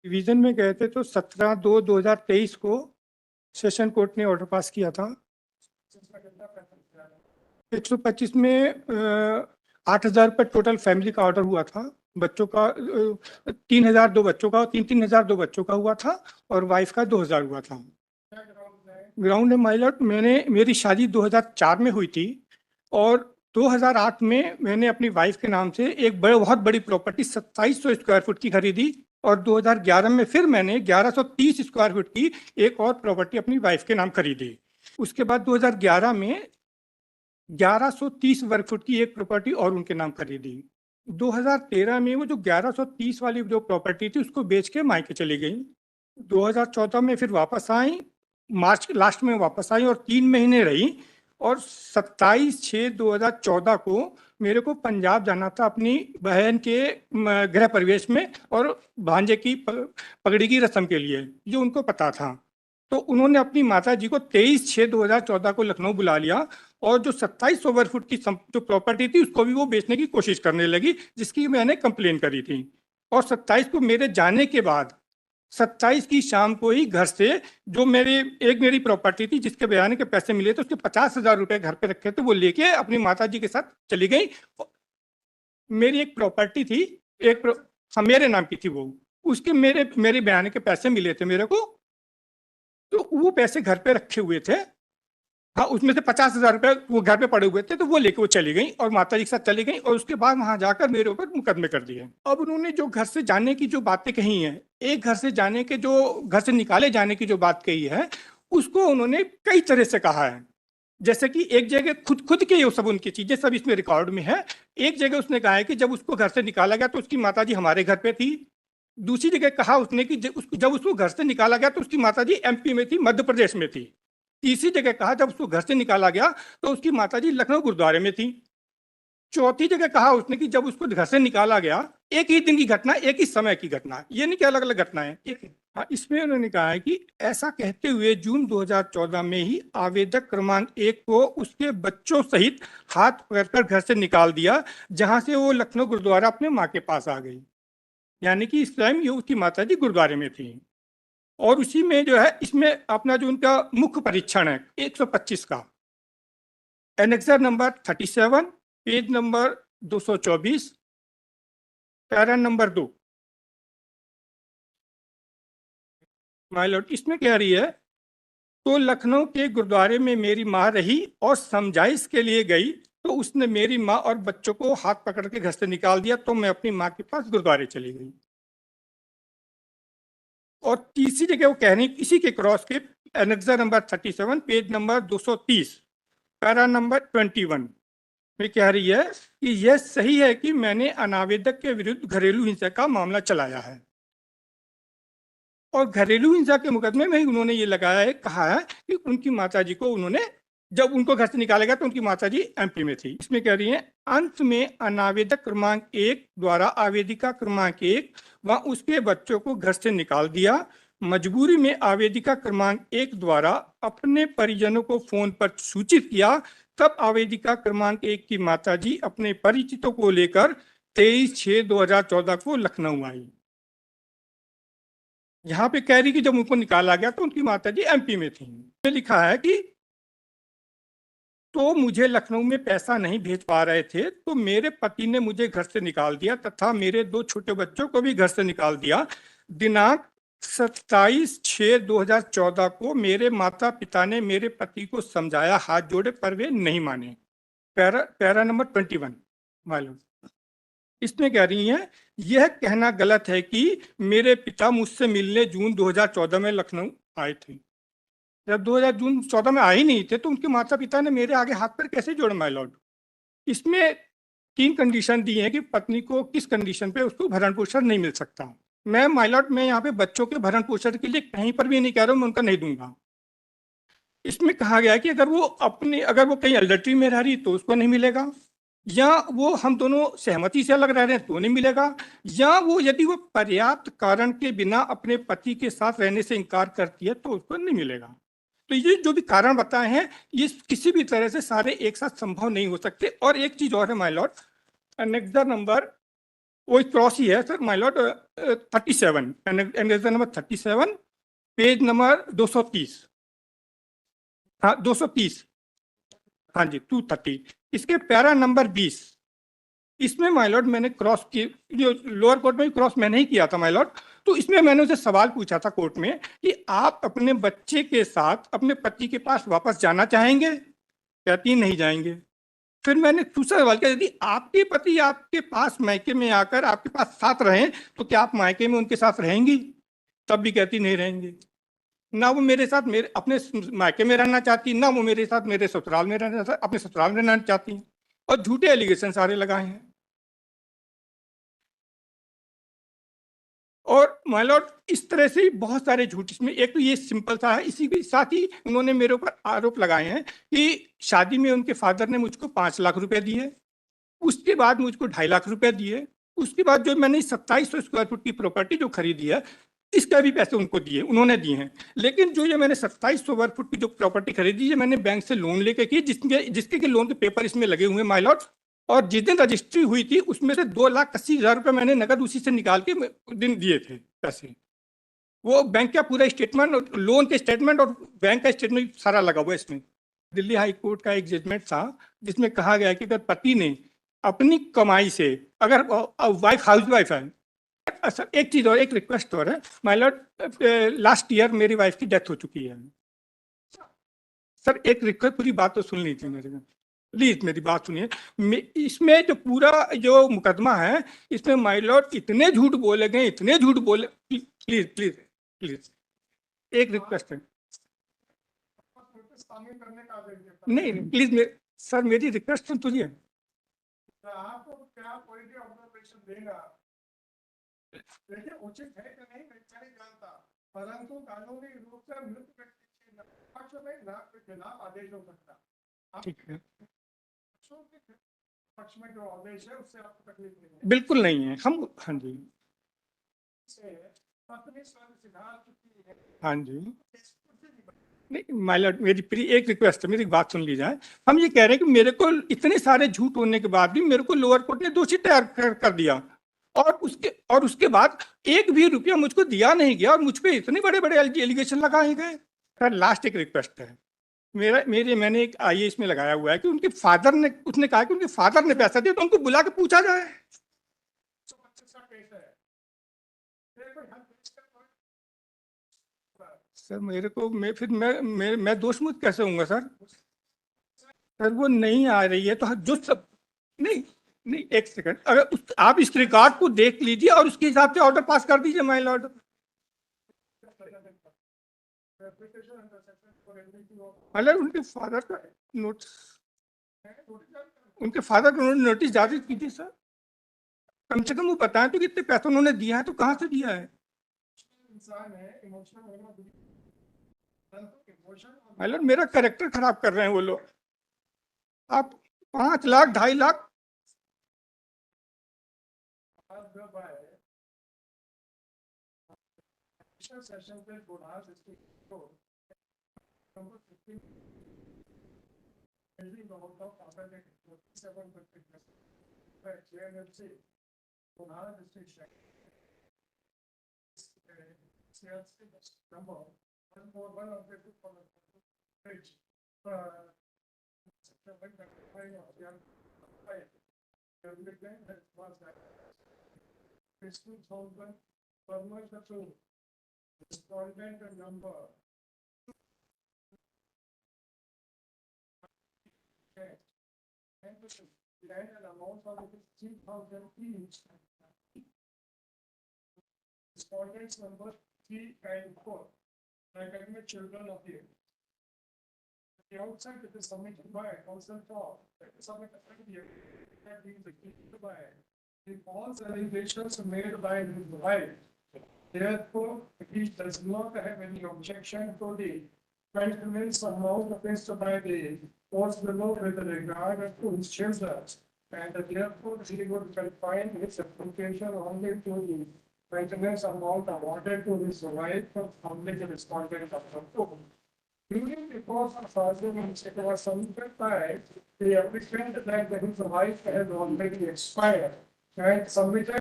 Division में गए थे तो 17/2/2023 को सेशन कोर्ट ने ऑर्डर पास किया था। 125 में 8,000 रुपये टोटल फैमिली का ऑर्डर हुआ था। बच्चों का 3,000 दो बच्चों का, 3,000 दो बच्चों का हुआ था और वाइफ का 2,000 हुआ था। ग्राउंड है माइलॉट, मेरी शादी 2004 में हुई थी और 2008 में मैंने अपनी वाइफ के नाम से एक बहुत बड़ी प्रॉपर्टी 2700 स्क्वायर फुट की खरीदी और 2011 में फिर मैंने 1130 स्क्वायर फुट की एक और प्रॉपर्टी अपनी वाइफ के नाम खरीदी। उसके बाद 2011 में 1130 वर्ग फुट की एक प्रॉपर्टी और उनके नाम खरीदी। 2013 में वो जो 1130 वाली जो प्रॉपर्टी थी उसको बेच के मायके चली गई। 2014 में फिर वापस आई, मार्च लास्ट में वापस आई और 3 महीने रही और 27/6/2014 को मेरे को पंजाब जाना था अपनी बहन के गृह प्रवेश में और भांजे की पगड़ी की रस्म के लिए, जो उनको पता था। तो उन्होंने अपनी माता जी को 23/6/2014 को लखनऊ बुला लिया और जो 2700 वर्ग फुट की जो प्रॉपर्टी थी उसको भी वो बेचने की कोशिश करने लगी, जिसकी मैंने कंप्लेन करी थी। और 27 को मेरे जाने के बाद 27 की शाम को ही घर से जो मेरी प्रॉपर्टी थी जिसके बयाने के पैसे मिले थे उसके 50,000 रुपए घर पे रखे थे, वो लेके अपनी माता जी के साथ चली गई। मेरी एक प्रॉपर्टी थी, हाँ मेरे नाम की थी वो, उसके मेरे बयाने के पैसे मिले थे मेरे को, तो वो पैसे घर पे रखे हुए थे। हाँ, उसमें से 50,000 रुपए वो घर पे पड़े हुए थे, तो वो लेके वो चली गई और माता जी के साथ चली गई और उसके बाद वहां जाकर मेरे ऊपर मुकदमे कर दिए। अब उन्होंने जो घर से जाने की जो बातें कही हैं, एक घर से जाने के जो घर से निकाले जाने की जो बात कही है, उसको उन्होंने कई तरह से कहा है। जैसे कि एक जगह खुद खुद के ये सब उनकी चीजें सब इसमें रिकॉर्ड में है। एक जगह उसने कहा है कि जब उसको घर से निकाला गया तो उसकी माता जी हमारे घर पे थी। दूसरी जगह कहा उसने कि जब उसको घर से निकाला गया तो उसकी माता जी एमपी में थी, मध्य प्रदेश में थी। तीसरी जगह कहा जब उसको घर से निकाला गया तो उसकी माताजी लखनऊ गुरुद्वारे में थी। चौथी जगह कहा उसने कि जब उसको घर से निकाला गया, एक ही दिन की घटना, एक ही समय की घटना, ये नहीं कि अलग अलग घटनाएं। हाँ, इसमें उन्होंने कहा है कि ऐसा कहते हुए जून 2014 में ही आवेदक क्रमांक 1 को उसके बच्चों सहित हाथ पकड़कर घर से निकाल दिया, जहां से वो लखनऊ गुरुद्वारा अपने माँ के पास आ गई। यानी कि इस टाइम ये उसकी माता जी गुरुद्वारे में थी। और उसी में जो है, इसमें अपना जो उनका मुख्य परीक्षण है 125 का, annexure number 37, page number 224, para number 2। My Lord, इसमें कह रही है, तो लखनऊ के गुरुद्वारे में मेरी माँ रही और समझाइश के लिए गई तो उसने मेरी माँ और बच्चों को हाथ पकड़ के घर से निकाल दिया, तो मैं अपनी माँ के पास गुरुद्वारे चली गई। और तीसरी जगह वो कह रही, इसी के क्रॉस के annexure number 37, page number 230, para number 21 में कह रही है कि यह सही है कि मैंने अनावेदक के विरुद्ध घरेलू हिंसा का मामला चलाया है। और घरेलू हिंसा के मुकदमे में ही उन्होंने ये लगाया है, कहा है कि उनकी माताजी को उन्होंने, जब उनको घर से निकाला गया तो उनकी माताजी एमपी में थी। इसमें कह रही है, अंत में अनावेदक क्रमांक 1 द्वारा आवेदिका क्रमांक 1 व उसके बच्चों को घर से निकाल दिया। मजबूरी में आवेदिका क्रमांक 1 द्वारा अपने परिजनों को फोन पर सूचित किया, तब आवेदिका क्रमांक 1 की माताजी अपने परिचितों को लेकर 23/6/2014 को लखनऊ आई। यहाँ पे कह रही कि जब उनको निकाला गया तो उनकी माताजी एमपी में थी। लिखा है कि तो मुझे लखनऊ में पैसा नहीं भेज पा रहे थे तो मेरे पति ने मुझे घर से निकाल दिया तथा मेरे 2 छोटे बच्चों को भी घर से निकाल दिया। दिनांक 27/6/2014 को मेरे माता पिता ने मेरे पति को समझाया, हाथ जोड़े, पर वे नहीं माने। पैरा नंबर 21 मालूम। इसमें कह रही हैं, यह कहना गलत है कि मेरे पिता मुझसे मिलने जून 2014 में लखनऊ आए थे। जब 2014 में आए ही नहीं थे तो उनके माता पिता ने मेरे आगे हाथ पर कैसे जोड़े माय लॉर्ड। इसमें 3 कंडीशन दी है कि पत्नी को किस कंडीशन पे उसको भरण पोषण नहीं मिल सकता। मैं माय लॉर्ड, मैं यहाँ पे बच्चों के भरण पोषण के लिए कहीं पर भी नहीं कह रहा हूँ मैं उनका नहीं दूंगा। इसमें कहा गया है कि अगर वो कहीं अडल्ट्री में रह रही तो उसको नहीं मिलेगा, या वो हम दोनों सहमति से अलग रह रहे हैं तो नहीं मिलेगा, या वो यदि वो पर्याप्त कारण के बिना अपने पति के साथ रहने से इनकार करती है तो उसको नहीं मिलेगा। तो ये जो भी कारण बताए हैं ये किसी भी तरह से सारे एक साथ संभव नहीं हो सकते। और एक चीज और है माय लॉर्ड, एनेक्सर नंबर वो क्रॉस ही है sir my lord, 37 annexure number 37, page number 230। हाँ 230। हाँ जी 230। इसके पैरा नंबर 20, इसमें माय लॉर्ड मैंने क्रॉस की, जो लोअर कोर्ट में क्रॉस मैंने ही किया था माय लॉर्ड। तो इसमें मैंने उसे सवाल पूछा था कोर्ट में कि आप अपने बच्चे के साथ अपने पति के पास वापस जाना चाहेंगे? कहती नहीं जाएंगे। फिर मैंने दूसरा सवाल किया, यदि आपके पति आपके पास मायके में आकर आपके पास साथ रहें तो क्या आप मायके में उनके साथ रहेंगी? तब भी कहती नहीं रहेंगे। ना वो मेरे साथ मेरे अपने मायके में रहना चाहती, ना वो मेरे साथ मेरे ससुराल में रहना, अपने ससुराल में रहना चाहती। और झूठे एलिगेशन सारे लगाए हैं। और माय लॉर्ड इस तरह से बहुत सारे झूठ, इसमें एक तो ये सिंपल सा है, इसी के साथ ही उन्होंने मेरे ऊपर आरोप लगाए हैं कि शादी में उनके फादर ने मुझको 5 लाख रुपए दिए, उसके बाद मुझको 2.5 लाख रुपए दिए, उसके बाद जो मैंने 2700 स्क्वायर फुट की प्रॉपर्टी जो खरीदी है इसका भी पैसे उनको दिए, उन्होंने दिए हैं। लेकिन जो ये मैंने 2700 स्क्वायर फुट की जो प्रॉपर्टी खरीदी है मैंने बैंक से लोन लेके की, जिसके के लोन के पेपर इसमें लगे हुए माय लॉर्ड। और जिस दिन रजिस्ट्री हुई थी उसमें से 2,80,000 रुपए मैंने नगद उसी से निकाल के दिन दिए थे पैसे। वो बैंक का पूरा स्टेटमेंट, लोन के स्टेटमेंट और बैंक का स्टेटमेंट सारा लगा हुआ है इसमें। दिल्ली हाई कोर्ट का एक जजमेंट था जिसमें कहा गया कि अगर पति ने अपनी कमाई से, अगर वाइफ हाउस वाइफ है, सर एक चीज और, एक रिक्वेस्ट और है माय लॉर्ड, लास्ट ईयर मेरी वाइफ की डेथ हो चुकी है। सर एक रिक्वेस्ट, पूरी बात तो सुन लीजिए मेरे को, प्लीज मेरी बात सुनिए। इसमें जो पूरा जो मुकदमा है इसमें माय लॉर्ड इतने झूठ बोले गए, इतने झूठ बोले, प्लीज प्लीज प्लीज एक रिक्वेस्ट है। नहीं प्लीज सर मेरी रिक्वेस्ट सुन तुझे। आपको क्या कोई भी ऑब्जर्वेशन देगा, देखिए उचित है कि नहीं मैं नहीं जानता, परंतु कानूनी रूप से मृत व्यक्ति के पक्ष में ना के खिलाफ आदेश हो सकता। ठीक है, पक्ष में जो आदेश है उससे आपको तकलीफ नहीं है? बिल्कुल नहीं है। हम हाँ जी हाँ जी नहीं माय लॉर्ड, मेरी प्री एक रिक्वेस्ट है, मेरी बात सुन ली जाए। हम ये कह रहे हैं कि मेरे को इतने सारे झूठ होने के बाद भी मेरे को लोअर कोर्ट ने दोषी तैयार कर दिया, और उसके बाद एक भी रुपया मुझको दिया नहीं गया और मुझ पे इतने बड़े बड़े एलिगेशन लगाए गए। सर लास्ट एक रिक्वेस्ट है मैंने एक आईएएस में लगाया हुआ है कि उनके फादर ने, उसने कहा कि उनके फादर ने पैसा दिया तो उनको बुला के पूछा जाए। सर मेरे को मैं दोष मुक्त कैसे होऊंगा सर? सर वो नहीं आ रही है तो जो सब, नहीं नहीं एक सेकंड, अगर आप इस रिकॉर्ड को देख लीजिए और उसके हिसाब से ऑर्डर पास कर दीजिए माय लॉर्ड। मतलब उनके फादर का नोटिस, उनके फादर को नोटिस जारी कीजिए सर, कम से कम वो बताएं तो कितने पैसे उन्होंने दिया है, तो कहाँ से दिया है। मतलब मेरा कैरेक्टर खराब कर रहे हैं वो लोग। आप 5 lakh 2.5 lakh respondents number 3 and 4, academic children of the outside it is submitted by council for submitted by the false allegations made by his wife. Therefore, he does not have any objection to the maintenance amount placed by the court below with regard to his children, and therefore he would confine his application only to the maintenance amount awarded to his wife from public respondent of the court. During the course of arguments, it was submitted by the applicant that his wife had already expired and submitted